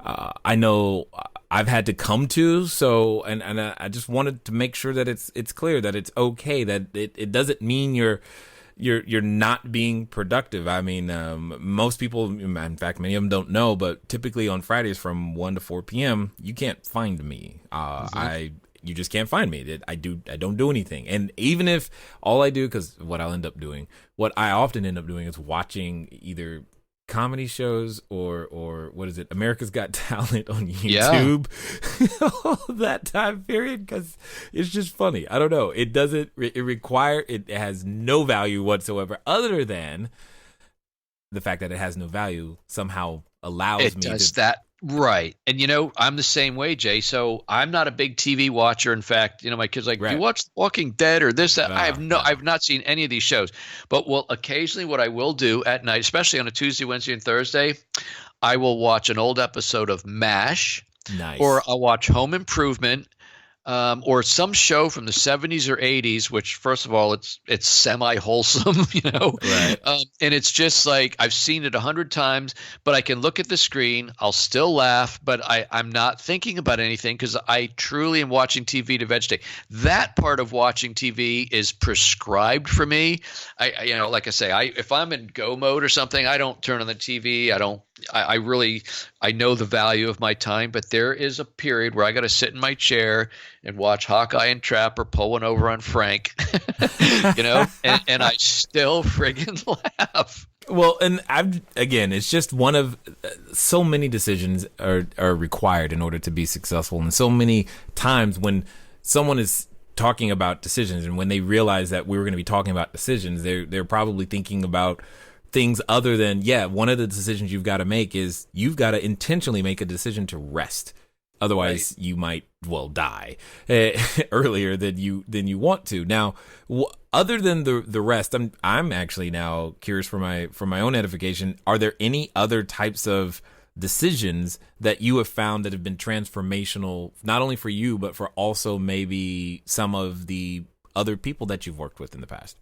I know I've had to come to. So, and I just wanted to make sure that it's clear that it's okay, that it doesn't mean you're not being productive. I mean, most people, in fact, many of them don't know, but typically on Fridays from 1 to 4 p.m., you can't find me. You just can't find me. I don't do anything. And even if all I do, because what I often end up doing is watching either comedy shows or what is it, America's Got Talent on YouTube. That time period, because it's just funny. I don't know. It has no value whatsoever, other than the fact that it has no value somehow allows me to that. Right. And, I'm the same way, Jay. So I'm not a big TV watcher. In fact, my kids are like, do you watch Walking Dead or this, that? I've not seen any of these shows. But occasionally what I will do at night, especially on a Tuesday, Wednesday, and Thursday, I will watch an old episode of MASH. Nice. Or I'll watch Home Improvement. Or some show from the 70s or 80s, which, first of all, it's semi-wholesome, Right. And it's just like I've seen it 100 times, but I can look at the screen, I'll still laugh, but I'm not thinking about anything because I truly am watching TV to vegetate. That part of watching TV is prescribed for me. Like I say, if I'm in go mode or something, I don't turn on the TV. I know the value of my time, but there is a period where I got to sit in my chair and watch Hawkeye and Trapper pull one over on Frank, and I still friggin' laugh. Well, and it's just one of so many decisions are required in order to be successful. And so many times when someone is talking about decisions and when they realize that we were going to be talking about decisions, they're probably thinking about things other than, one of the decisions you've got to make is you've got to intentionally make a decision to rest. Otherwise, you might, die earlier than you want to. Now, other than the rest, I'm actually now curious for my own edification. Are there any other types of decisions that you have found that have been transformational, not only for you, but for also maybe some of the other people that you've worked with in the past?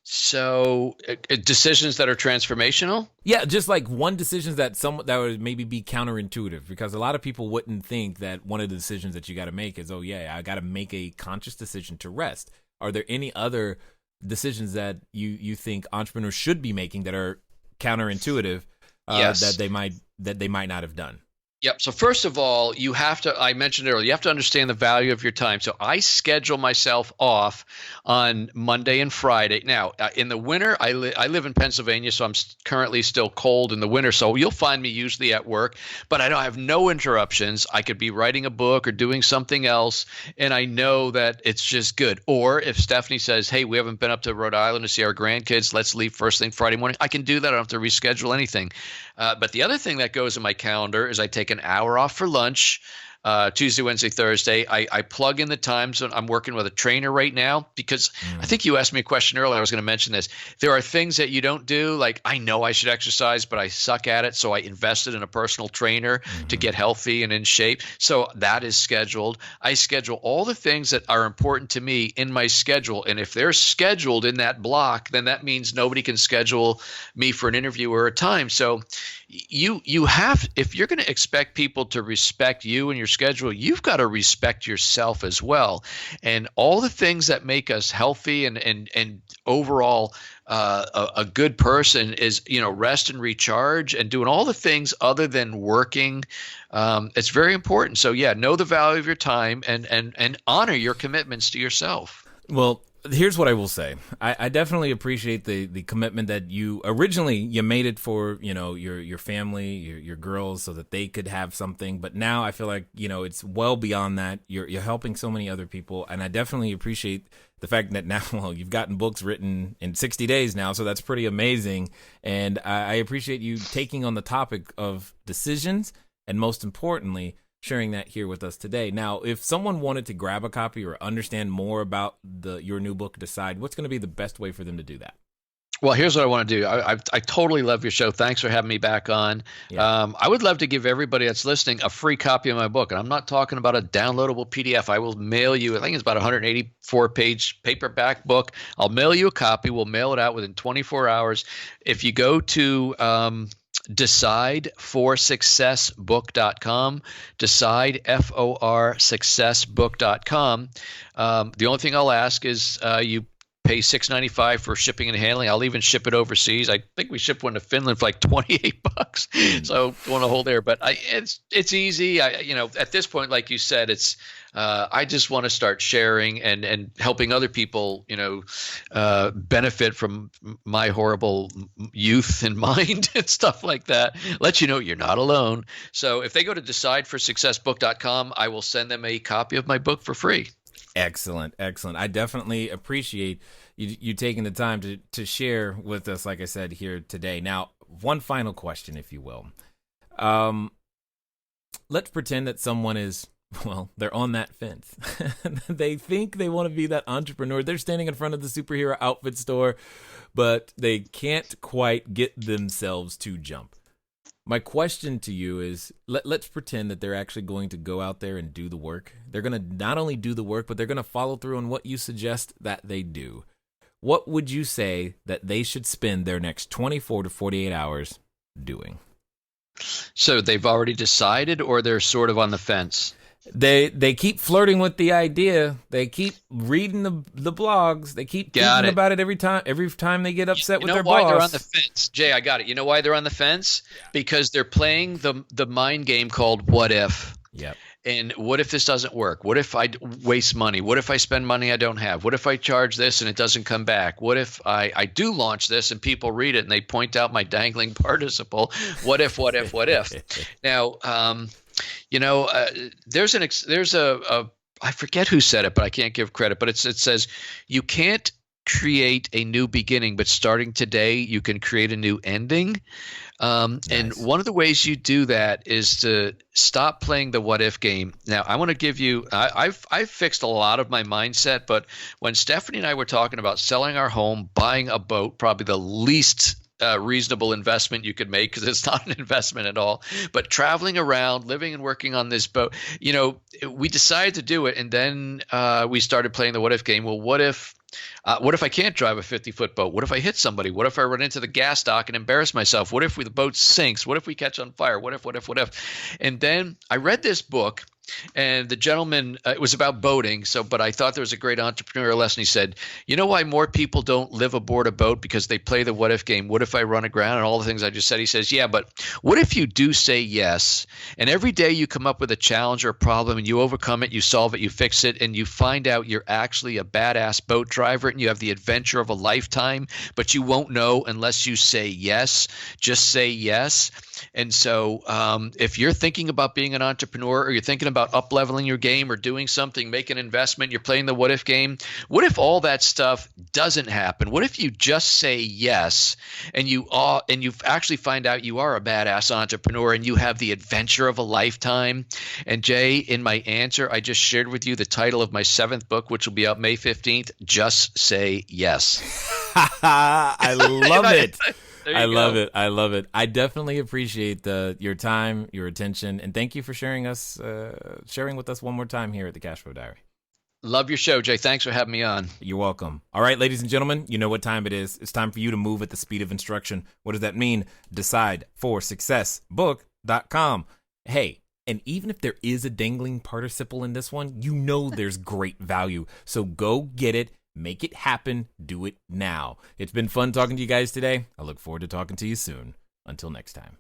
So decisions that are transformational? Yeah, just like one decision that would maybe be counterintuitive, because a lot of people wouldn't think that one of the decisions that you got to make is, I got to make a conscious decision to rest. Are there any other decisions that you think entrepreneurs should be making that are counterintuitive, yes, that they might not have done? Yep. So first of all, I mentioned earlier, you have to understand the value of your time. So I schedule myself off on Monday and Friday. Now, in the winter, I live in Pennsylvania, so I'm currently still cold in the winter. So you'll find me usually at work, but I have no interruptions. I could be writing a book or doing something else, and I know that it's just good. Or if Stephanie says, hey, we haven't been up to Rhode Island to see our grandkids, let's leave first thing Friday morning, I can do that. I don't have to reschedule anything. But the other thing that goes in my calendar is I take an hour off for lunch. Tuesday, Wednesday, Thursday. I plug in the times. I'm working with a trainer right now because I think you asked me a question earlier. I was going to mention this. There are things that you don't do. Like I know I should exercise, but I suck at it. So I invested in a personal trainer to get healthy and in shape. So that is scheduled. I schedule all the things that are important to me in my schedule. And if they're scheduled in that block, then that means nobody can schedule me for an interview or a time. So you have, if you're going to expect people to respect you and your schedule, you've got to respect yourself as well. And all the things that make us healthy and overall a good person is, rest and recharge and doing all the things other than working. It's very important. So know the value of your time and honor your commitments to yourself. Well, here's what I will say. I definitely appreciate the commitment that you made it for, your family, your girls, so that they could have something. But now I feel like, it's well beyond that. You're helping so many other people. And I definitely appreciate the fact that now, you've gotten books written in 60 days now. So that's pretty amazing. And I appreciate you taking on the topic of decisions and, most importantly, sharing that here with us today. Now, if someone wanted to grab a copy or understand more about your new book, Decide, what's going to be the best way for them to do that? Well, here's what I want to do. I totally love your show. Thanks for having me back on. Yeah. I would love to give everybody that's listening a free copy of my book. And I'm not talking about a downloadable PDF. I will mail you, I think it's about a 184-page paperback book. I'll mail you a copy. We'll mail it out within 24 hours. If you go to decideforsuccessbook.com, decide, F-O-R, successbook.com. The only thing I'll ask is you pay $6.95 for shipping and handling. I'll even ship it overseas. I think we shipped one to Finland for like $28. So don't want to hold there, but it's easy. At this point, like you said, it's I just want to start sharing and helping other people, benefit from my horrible youth and mind and stuff like that. Let you know you're not alone. So if they go to decideforsuccessbook.com, I will send them a copy of my book for free. Excellent. I definitely appreciate you taking the time to share with us, like I said, here today. Now, one final question, if you will. Let's pretend that someone is, they're on that fence. They think they want to be that entrepreneur. They're standing in front of the superhero outfit store, but they can't quite get themselves to jump. My question to you is, let's pretend that they're actually going to go out there and do the work. They're going to not only do the work, but they're going to follow through on what you suggest that they do. What would you say that they should spend their next 24 to 48 hours doing? So they've already decided, or they're sort of on the fence? They keep flirting with the idea. They keep reading the blogs. They keep thinking about it every time they get upset with their boss. You know why they're on the fence? Jay, I got it. You know why they're on the fence? Because they're playing the mind game called what if. Yep. And what if this doesn't work? What if I waste money? What if I spend money I don't have? What if I charge this and it doesn't come back? What if I do launch this and people read it and they point out my dangling participle? What if? Now, there's a I forget who said it, but I can't give credit, but it says you can't create a new beginning, but starting today, you can create a new ending. Nice. And one of the ways you do that is to stop playing the what if game. Now, I want to give you, I've fixed a lot of my mindset, but when Stephanie and I were talking about selling our home, buying a boat, probably the least reasonable investment you could make, because it's not an investment at all, but traveling around, living and working on this boat, we decided to do it. And then we started playing the what if game. Well, what if I can't drive a 50-foot boat? What if I hit somebody? What if I run into the gas dock and embarrass myself? What if the boat sinks? What if we catch on fire? What if? And then I read this book, and the gentleman, it was about boating. But I thought there was a great entrepreneurial lesson. He said, you know why more people don't live aboard a boat? Because they play the what if game. What if I run aground? And all the things I just said. He says, yeah, but what if you do say yes? And every day you come up with a challenge or a problem and you overcome it, you solve it, you fix it, and you find out you're actually a badass boat driver and you have the adventure of a lifetime, but you won't know unless you say yes. Just say yes. And so if you're thinking about being an entrepreneur, or you're thinking about up-leveling your game or doing something, make an investment, you're playing the what if game, what if all that stuff doesn't happen? What if you just say yes and you actually find out you are a badass entrepreneur and you have the adventure of a lifetime? And Jay, in my answer, I just shared with you the title of my 7th book, which will be out May 15th, Just Say Yes. I love it. I love it. I definitely appreciate your time, your attention, and thank you for sharing with us one more time here at the Cashflow Diary. Love your show, Jay. Thanks for having me on. You're welcome. All right, ladies and gentlemen, you know what time it is. It's time for you to move at the speed of instruction. What does that mean? Decideforsuccessbook.com. Hey, and even if there is a dangling participle in this one, there's great value. So go get it. Make it happen. Do it now. It's been fun talking to you guys today. I look forward to talking to you soon. Until next time.